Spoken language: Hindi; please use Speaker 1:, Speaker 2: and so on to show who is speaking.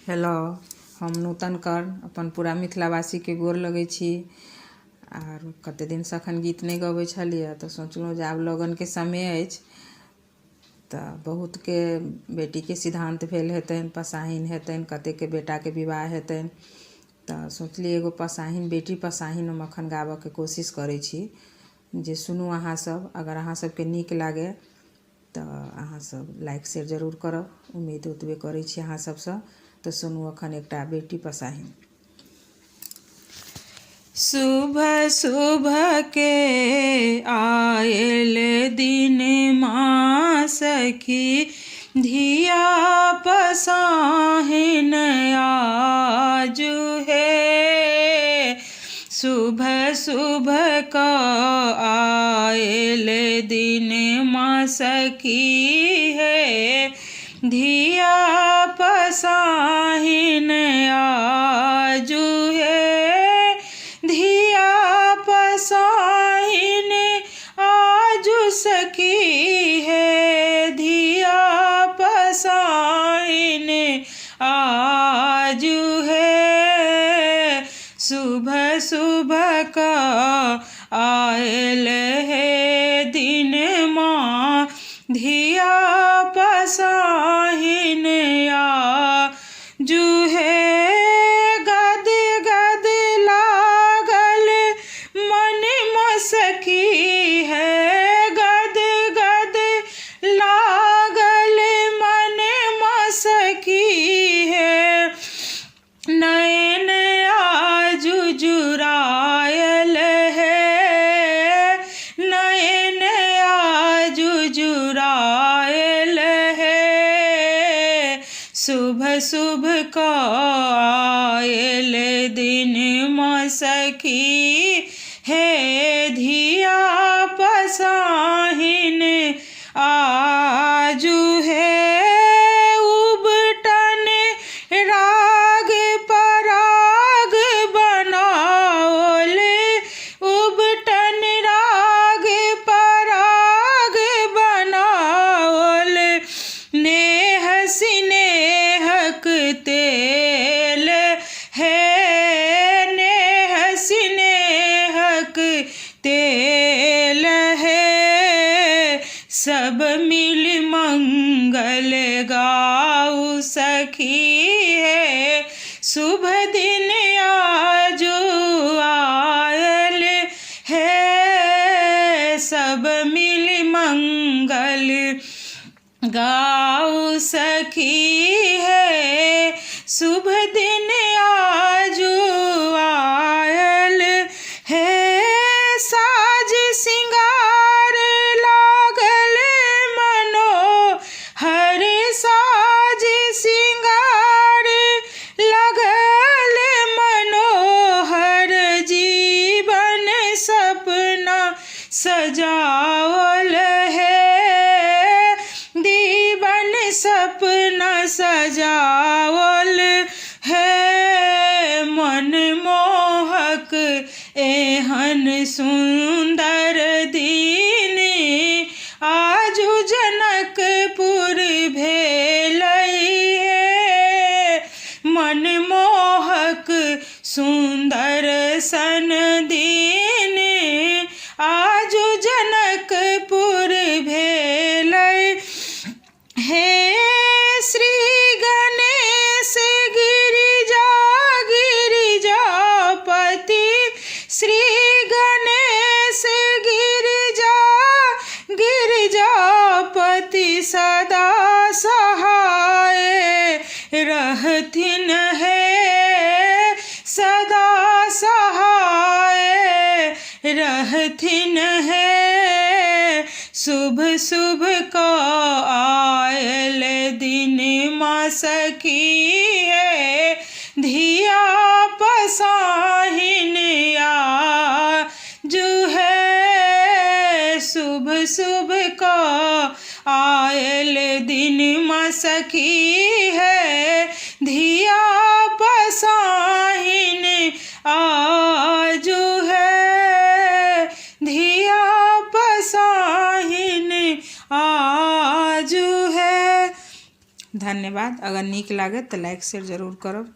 Speaker 1: हेलो, हम नूतन कर्ण अपन पूरा मिथिलावासी के गोर लगै छी। आर कते दिन से अखन गीत नहीं गबै छलिए तो सोचलहुँ जे आब लगन के समय अछि तऽ बहुत के बेटी के सिद्धांत भेल हेतनि, पसाहिन हेतनि, कते के बेटा के विवाह हेतनि तऽ सोचलिए एगो पसाहिन बेटी पसाहिन हम अखन गाबऽ के कोशिश करै छी जे सुनू अहाँ सब। अगर अहाँ सबके नीक लागे तऽ अहाँ सब लाइक शेयर जरूर करब, उम्मीद ओतबे करै छी अहाँ सबसँ। तो सुनू अखन एकटा बेटी पसाहिन। सुबह सुबह के आयल दिन माँ सखी, धिया पसाहिन आजु है। सुबह सुबह का आयल दिन माँ सखी है, धिया पसाहिन आजु है। धिया पसाहिन आजु सखी है, धिया पसाहिन आजु है। सुबह सुबह का आयल है दिन माँ, धिया पसाहिन आजु है। गद गद लागल मन में सखी है, गद गद लागल मन में सखी है। नैन आजु जुरायल है, नैन आजु जुरायल है। सुबह सुबह का आयल दिन माँ सखी है, धिया पसाहिन आजु है। उबटन राग पराग बनाओल, उबटन राग पराग बनाओल। नेह सिनेहक तेल है, नेह सिनेहक तेल है। सब मिल मंगल गाऊ सखी है, शुभ दिन आजु आयल है। सब मिल मंगल गाऊ सखी है, शुभ दिन आजु आयल है। साज सिंगार लागल मनो हर, साज सिंगार लागल मनोहर। जीवन सपना सजावल है, जीवन सपना सजावल है। मनमोहक एहन सुंदर दिन आजु जनकपुर भेलई है। मनमोहक सुंदर सन दिन आजु जनकपुर भेलई हे। श्री गणेश गिरिजा गिरिजापति, श्री गणेश गिरिजा गिरिजापति सदा सहाय रहथिन है, सदा सहाय रहथिन है। शुभ शुभ का आयल दिन माँ सखी है, धिया पसाहिन आजु है। शुभ शुभ का आयल दिन माँ सखी है, धिया पसाहिन आजु है, धिया पसाहिन आजु है। धन्यवाद। धन्यवाद। अगर नीक लागत तऽ लाइक शेयर जरूर करब।